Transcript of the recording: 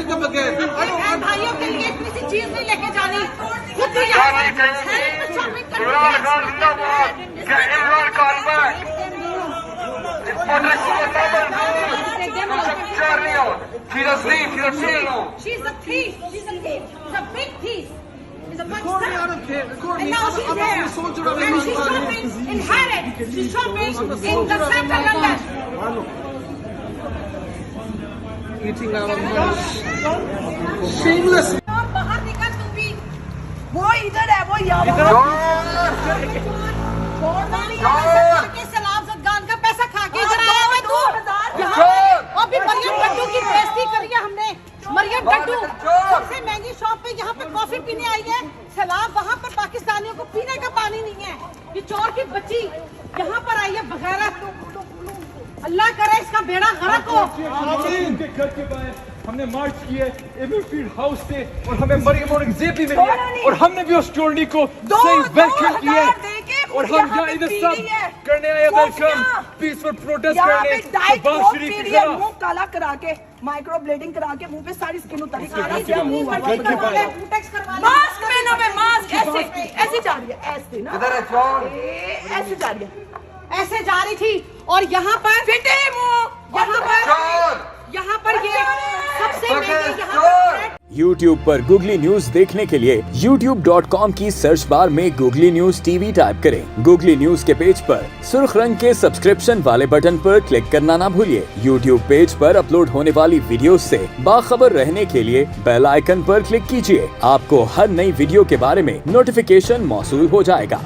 के बगैर। भाइयों के लिए इतनी सी चीज नहीं लेके जानी, खुद ही shopping She's a thief. She's a thief. She's a big thief. She's a Courtney, I don't care. Courtney, And now I'm she's not there. a soldier of And she's shopping in Harrods. She's shopping in the central London. eating our money. Shameless. और बाहर निकल तू भी। वो इधर है, वो यहाँ के सलाम सदगान का पैसा खा के इधर आया है तू। यहाँ अभी मरियम डड्डू की बेइज्जती करी है हमने। मरियम डड्डू सबसे महंगी शॉप पे यहाँ पे कॉफी पीने आई है। सलाब वहाँ पर पाकिस्तानियों को पीने का पानी नहीं है। ये चोर की बच्ची यहाँ पर आई है बगैर। अल्लाह करे इसका बेड़ा गर्क हो। उनके घर के बाहर हमने मार्च किया एवरफील्ड हाउस से और हमें मरियम और जेबी मिली है और हमने भी उस टोर्नी को सही वेलकम किया और हम यहाँ इधर सब करने आए वेलकम पीसफुल प्रोटेस्ट करने शहबाज शरीफ की तरह। मुंह काला करा के माइक्रो ब्लेडिंग करा के मुंह पे सारी स्किन उतारी मास्क पहनो में मास्क ऐसे ऐसे जा रही है ऐसे ना ऐसे जा रही है ऐसे जा रही थी और यहाँ पर फिटे मुंह यहाँ पर ये सबसे महंगी यहाँ पर YouTube पर गूगली न्यूज देखने के लिए youtube.com की सर्च बार में गूगली न्यूज टीवी टाइप करें। गूगली न्यूज के पेज पर सुर्ख रंग के सब्सक्रिप्शन वाले बटन पर क्लिक करना ना भूलिए। YouTube पेज पर अपलोड होने वाली वीडियोस से बाखबर रहने के लिए बेल आइकन पर क्लिक कीजिए। आपको हर नई वीडियो के बारे में नोटिफिकेशन मौसूल हो जाएगा।